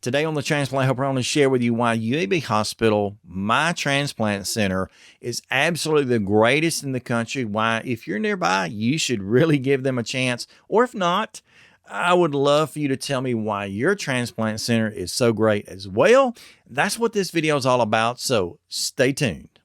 Today on the Transplant Helper, I want to share with you why UAB Hospital, my transplant center, is absolutely the greatest in the country. Why, if you're nearby, you should really give them a chance. Or if not, I would love for you to tell me why your transplant center is so great as well. That's what this video is all about, so stay tuned.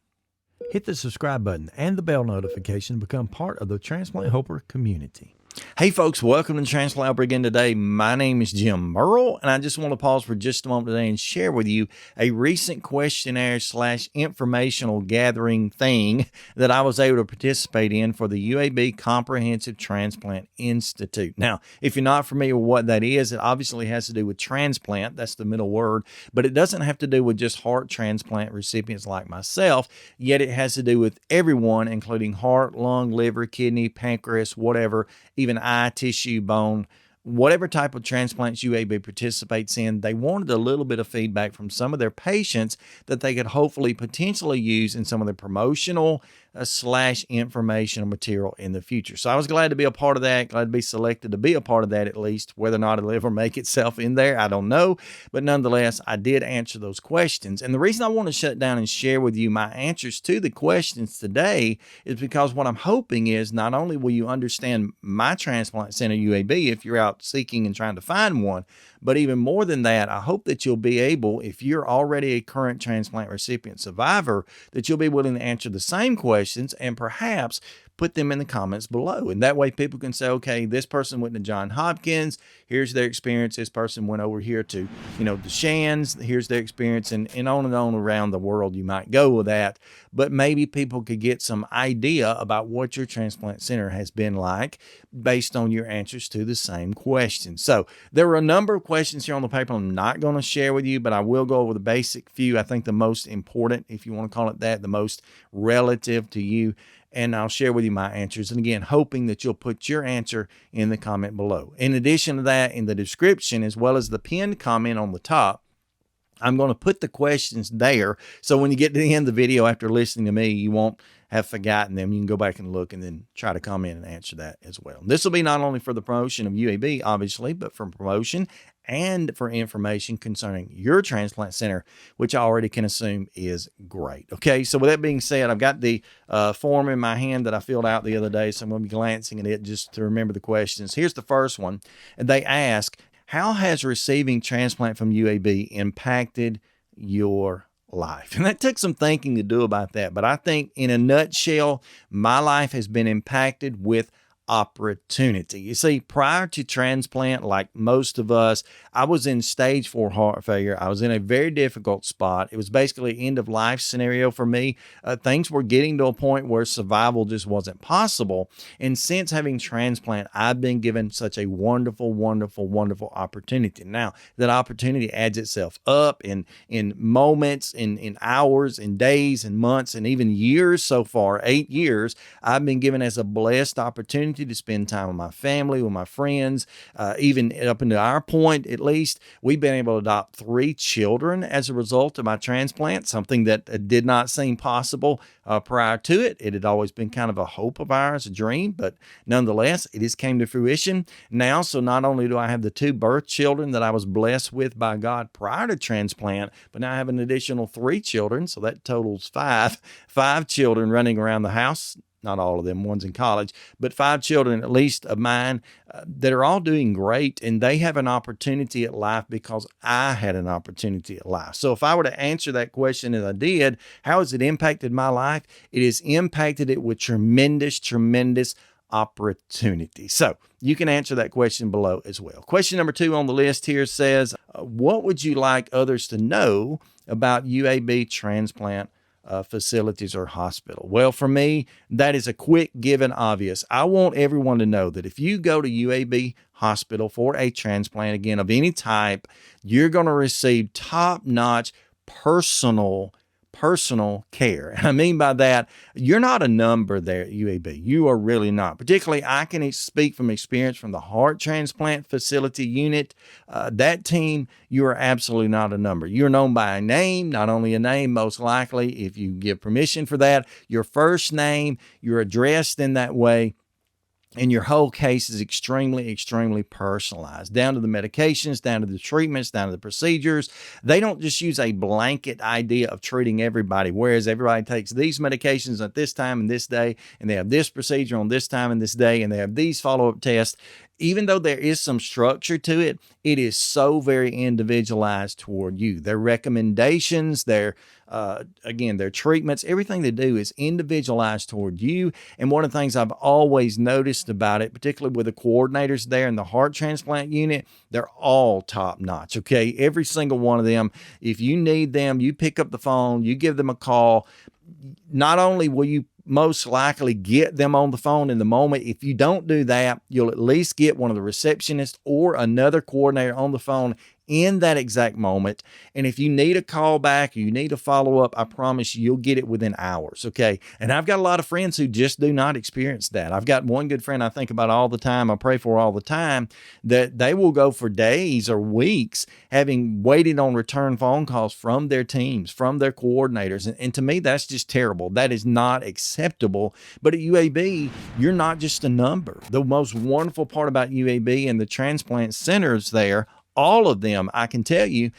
Hit the subscribe button and the bell notification to become part of the Transplant Helper community. Hey folks, welcome to Transplant Helper again today. My name is Jim Merle, and I just want to pause for just a moment today and share with you a recent questionnaire / informational gathering thing that I was able to participate in for the UAB Comprehensive Transplant Institute. Now, if you're not familiar with what that is, it obviously has to do with transplant. That's the middle word, but it doesn't have to do with just heart transplant recipients like myself, yet it has to do with everyone, including heart, lung, liver, kidney, pancreas, whatever, even eye, tissue, bone, whatever type of transplants UAB participates in. They wanted a little bit of feedback from some of their patients that they could hopefully potentially use in some of the promotional / informational material in the future. So I was glad to be a part of that, glad to be selected to be a part of that at least. Whether or not it'll ever make itself in there, I don't know. But nonetheless, I did answer those questions. And the reason I want to shut down and share with you my answers to the questions today is because what I'm hoping is not only will you understand my transplant center UAB if you're out seeking and trying to find one, but even more than that, I hope that you'll be able, if you're already a current transplant recipient survivor, that you'll be willing to answer the same questions and perhaps put them in the comments below. And that way people can say, okay, this person went to Johns Hopkins, here's their experience. This person went over here to, the Shands, here's their experience, and on around the world you might go with that. But maybe people could get some idea about what your transplant center has been like based on your answers to the same questions. So there were a number of questions here on the paper I'm not going to share with you, but I will go over the basic few. I think the most important, if you want to call it that, the most relative to you. And I'll share with you my answers. And again, hoping that you'll put your answer in the comment below. In addition to that, in the description, as well as the pinned comment on the top, I'm going to put the questions there. So when you get to the end of the video after listening to me, you won't have forgotten them. You can go back and look and then try to comment and answer that as well. This will be not only for the promotion of UAB, obviously, but for promotion and for information concerning your transplant center, which I already can assume is great. Okay, so with that being said, I've got the form in my hand that I filled out the other day, so I'm going to be glancing at it just to remember the questions. Here's the first one, and they ask, how has receiving transplant from UAB impacted your life? And that took some thinking to do about that, but I think in a nutshell, my life has been impacted with opportunity. You see, prior to transplant, like most of us, I was in stage 4 heart failure. I was in a very difficult spot. It was basically end of life scenario for me. Things were getting to a point where survival just wasn't possible. And since having transplant, I've been given such a wonderful, wonderful, wonderful opportunity. Now, that opportunity adds itself up in moments, in hours, in days, and months, and even years so far, 8 years, I've been given as a blessed opportunity to spend time with my family, with my friends, even up into our point, at least, we've been able to adopt 3 children as a result of my transplant, something that did not seem possible prior to it. It had always been kind of a hope of ours, a dream, but nonetheless, it has came to fruition now. So not only do I have the 2 birth children that I was blessed with by God prior to transplant, but now I have an additional 3 children. So that totals 5 children running around the house. Not all of them, one's in college, but 5 children at least of mine that are all doing great, and they have an opportunity at life because I had an opportunity at life. So if I were to answer that question as I did, how has it impacted my life? It has impacted it with tremendous, tremendous opportunity. So you can answer that question below as well. Question number 2 on the list here says, what would you like others to know about UAB transplant facilities or hospital? Well, for me, that is a quick, given, obvious. I want everyone to know that if you go to UAB hospital for a transplant, again, of any type, you're going to receive top-notch personal care. And I mean by that, you're not a number there at UAB. You are really not. Particularly, I can speak from experience from the heart transplant facility unit. That team, you are absolutely not a number. You're known by a name, not only a name, most likely, if you give permission for that, your first name, you're addressed in that way. And your whole case is extremely, extremely personalized, down to the medications, down to the treatments, down to the procedures. They don't just use a blanket idea of treating everybody, whereas everybody takes these medications at this time and this day, and they have this procedure on this time and this day, and they have these follow-up tests. Even though there is some structure to it, it is so very individualized toward you. Their recommendations, their treatments, everything they do is individualized toward you. And one of the things I've always noticed about it, particularly with the coordinators there in the heart transplant unit, they're all top notch. Okay. Every single one of them, if you need them, you pick up the phone, you give them a call. Not only will you most likely get them on the phone in the moment, if you don't do that, you'll at least get one of the receptionists or another coordinator on the phone in that exact moment. And if you need a call back or you need a follow-up, I promise you'll get it within hours, okay? And I've got a lot of friends who just do not experience that. I've got one good friend I think about all the time, I pray for all the time, that they will go for days or weeks having waited on return phone calls from their teams, from their coordinators. And to me, that's just terrible. That is not acceptable. But at UAB, you're not just a number. The most wonderful part about UAB and the transplant centers there, all of them, I can tell you,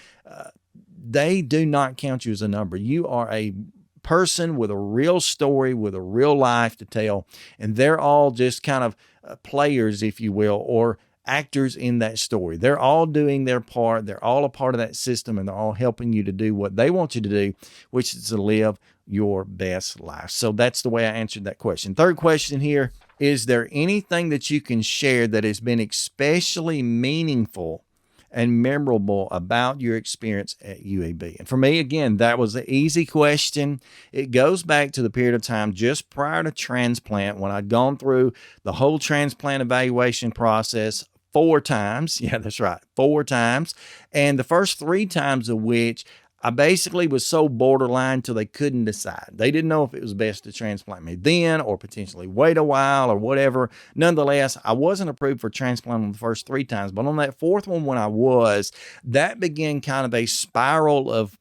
they do not count you as a number. You are a person with a real story, with a real life to tell, and they're all just kind of players, if you will, or actors in that story. They're all doing their part. They're all a part of that system, and they're all helping you to do what they want you to do, which is to live your best life. So that's the way I answered that question. Third question here, is there anything that you can share that has been especially meaningful and memorable about your experience at UAB? And for me, again, that was an easy question. It goes back to the period of time just prior to transplant when I'd gone through the whole transplant evaluation process 4 times. Yeah, that's right, 4 times. And the first 3 times of which I basically was so borderline till they couldn't decide. They didn't know if it was best to transplant me then or potentially wait a while or whatever. Nonetheless, I wasn't approved for transplant on the first 3 times, but on that 4th one when I was, that began kind of a spiral of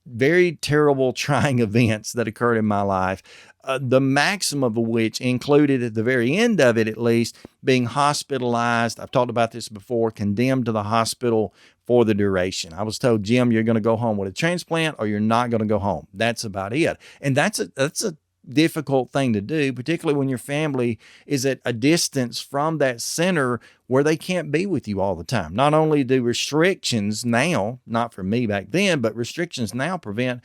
very terrible, trying events that occurred in my life. The maximum of which included, at the very end of it at least, being hospitalized. I've talked about this before, condemned to the hospital for the duration. I was told, Jim, you're going to go home with a transplant or you're not going to go home. That's about it. And that's a difficult thing to do, particularly when your family is at a distance from that center where they can't be with you all the time. Not only do restrictions now, not for me back then, but restrictions now prevent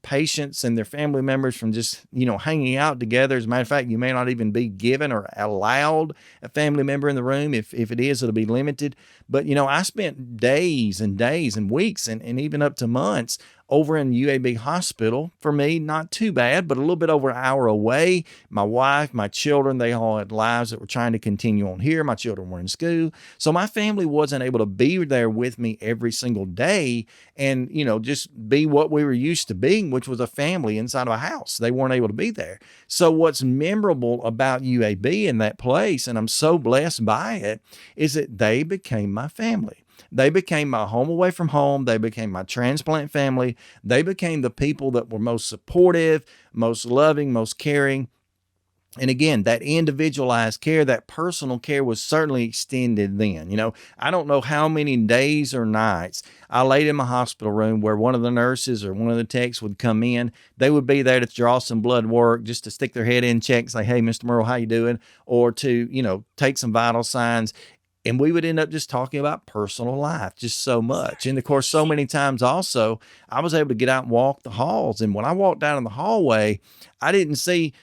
patients and their family members from just, hanging out together. As a matter of fact, you may not even be given or allowed a family member in the room. If it is, it'll be limited. But, I spent days and days and weeks and even up to months over in UAB hospital. For me, not too bad, but a little bit over an hour away. My wife, my children, they all had lives that were trying to continue on here. My children were in school. So my family wasn't able to be there with me every single day and, just be what we were used to being, which was a family inside of a house. They weren't able to be there. So what's memorable about UAB in that place, and I'm so blessed by it, is that they became my family. They became my home away from home. They became my transplant family. They became the people that were most supportive, most loving, most caring. And again, that individualized care, that personal care was certainly extended then. I don't know how many days or nights I laid in my hospital room where one of the nurses or one of the techs would come in. They would be there to draw some blood work, just to stick their head in, check, say, hey, Mr. Merle, how you doing? Or to, take some vital signs. And we would end up just talking about personal life just so much. And of course, so many times also, I was able to get out and walk the halls. And when I walked down in the hallway, I didn't see,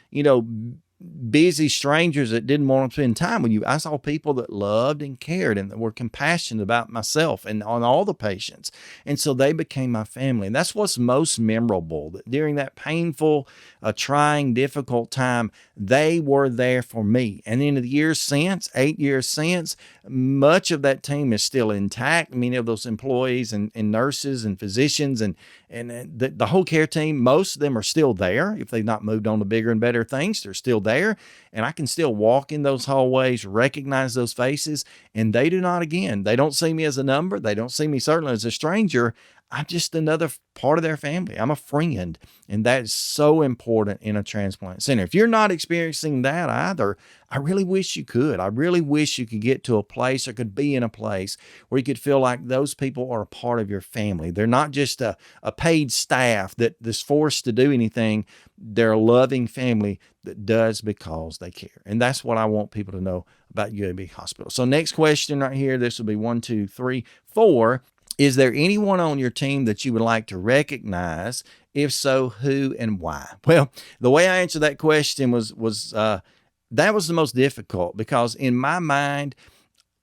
busy strangers that didn't want to spend time with you. I saw people that loved and cared and that were compassionate about myself and on all the patients. And so they became my family. And that's what's most memorable, that during that painful, trying, difficult time, they were there for me. And in the years since, 8 years since, much of that team is still intact. Many of those employees and nurses and physicians and the whole care team, most of them are still there. If they've not moved on to bigger and better things, they're still there. And I can still walk in those hallways, recognize those faces, and they don't see me as a number. They don't see me certainly as a stranger. I'm just another part of their family. I'm a friend. And that's so important in a transplant center. If you're not experiencing that either, I really wish you could. I really wish you could get to a place or could be in a place where you could feel like those people are a part of your family. They're not just a paid staff that's forced to do anything. They're a loving family that does because they care. And that's what I want people to know about UAB Hospital. So next question right here, this will be 1, 2, 3, 4. Is there anyone on your team that you would like to recognize? If so, who and why? Well, the way I answered that question was that was the most difficult, because in my mind,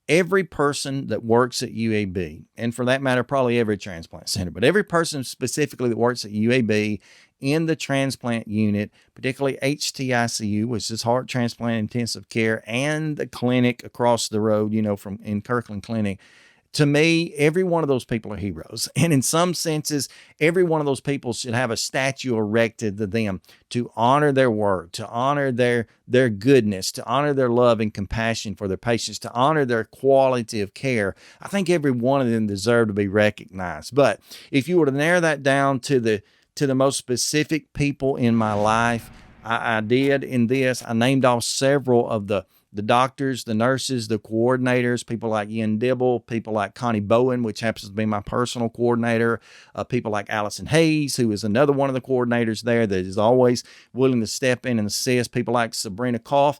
every person that works at UAB, and for that matter, probably every transplant center, but every person specifically that works at UAB in the transplant unit, particularly HTICU, which is heart transplant intensive care, and the clinic across the road, from in Kirkland Clinic, to me, every one of those people are heroes. And in some senses, every one of those people should have a statue erected to them to honor their work, to honor their goodness, to honor their love and compassion for their patients, to honor their quality of care. I think every one of them deserve to be recognized. But if you were to narrow that down to the most specific people in my life, I did in this. I named off several of the doctors, the nurses, the coordinators, people like Ian Dibble, people like Connie Bowen, which happens to be my personal coordinator, people like Allison Hayes, who is another one of the coordinators there that is always willing to step in and assist, people like Sabrina Koff.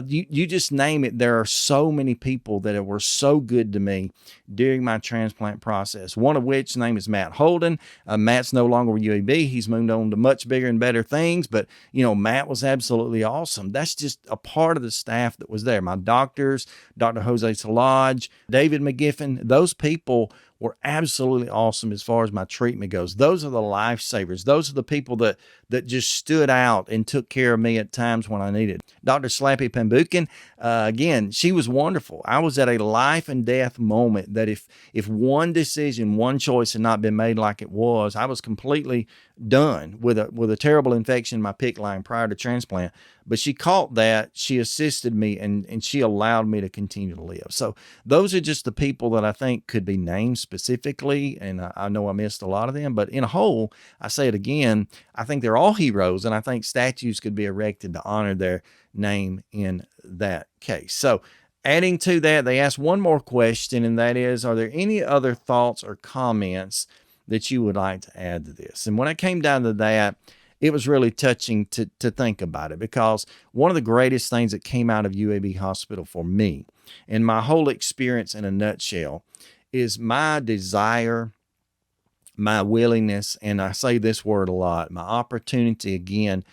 You just name it. There are so many people that were so good to me during my transplant process, one of which name is Matt Holden. Matt's no longer with UAB. He's moved on to much bigger and better things, but Matt was absolutely awesome. That's just a part of the staff that was there. My doctors, Dr. Jose Salaj, David McGiffin, those people were absolutely awesome as far as my treatment goes. Those are the lifesavers. Those are the people that just stood out and took care of me at times when I needed. Dr. Slappy Pambukin, again, she was wonderful. I was at a life and death moment that if one decision, one choice had not been made like it was, I was completely done with a terrible infection in my PICC line prior to transplant. But she caught that, she assisted me, and she allowed me to continue to live. So those are just the people that I think could be named specifically, and I know I missed a lot of them, but in a whole, I say it again, I think they're all heroes, and I think statues could be erected to honor their name in that case. So adding to that, they asked one more question, and that is, are there any other thoughts or comments that you would like to add to this? And when it came down to that, it was really touching to think about it, because one of the greatest things that came out of UAB Hospital for me and my whole experience in a nutshell is my desire, my willingness, and I say this word a lot, my opportunity again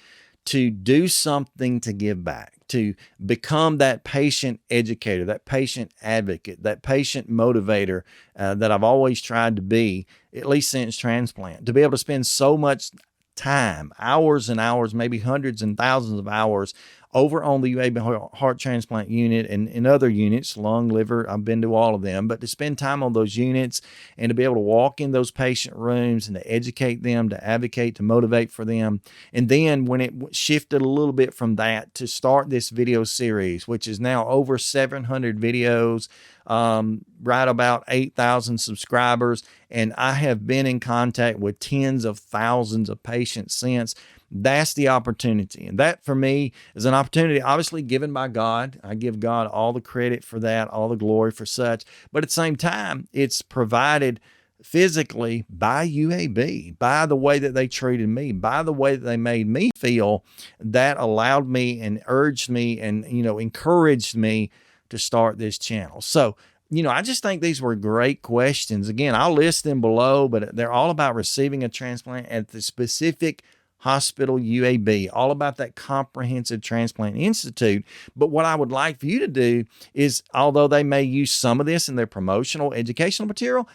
to do something to give back, to become that patient educator, that patient advocate, that patient motivator that I've always tried to be, at least since transplant, to be able to spend so much time, hours and hours, maybe hundreds and thousands of hours over on the UAB heart transplant unit and in other units, lung, liver, I've been to all of them, but to spend time on those units and to be able to walk in those patient rooms and to educate them, to advocate, to motivate for them. And then when it shifted a little bit from that to start this video series, which is now over 700 videos, right about 8,000 subscribers. And I have been in contact with tens of thousands of patients since. That's the opportunity. And that for me is an opportunity, obviously given by God. I give God all the credit for that, all the glory for such. But at the same time, it's provided physically by UAB, by the way that they treated me, by the way that they made me feel, that allowed me and urged me and, encouraged me to start this channel. So, I just think these were great questions. Again, I'll list them below, but they're all about receiving a transplant at the specific hospital UAB, all about that Comprehensive Transplant Institute. But what I would like for you to do is, although they may use some of this in their promotional educational material,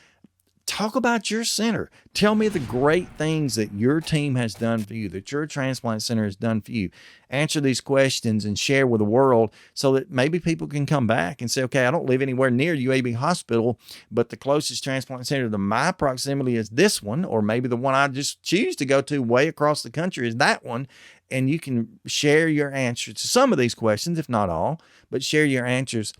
talk about your center. Tell me the great things that your team has done for you, that your transplant center has done for you. Answer these questions and share with the world so that maybe people can come back and say, okay, I don't live anywhere near UAB Hospital, but the closest transplant center to my proximity is this one, or maybe the one I just choose to go to way across the country is that one. And you can share your answers to some of these questions, if not all, but share your answers.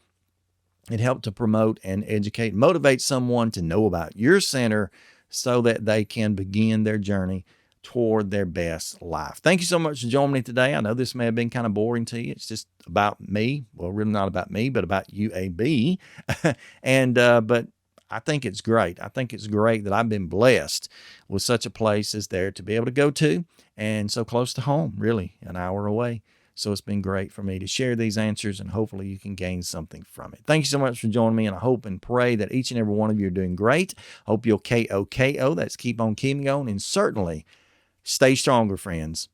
It helped to promote and educate, motivate someone to know about your center so that they can begin their journey toward their best life. Thank you so much for joining me today. I know this may have been kind of boring to you. It's just about me. Well, really not about me, but about UAB. But I think it's great. I think it's great that I've been blessed with such a place as there to be able to go to, and so close to home, really an hour away. So it's been great for me to share these answers, and hopefully you can gain something from it. Thank you so much for joining me, and I hope and pray that each and every one of you are doing great. Hope you'll KOKO. That's keep on keeping on, and certainly stay stronger, friends.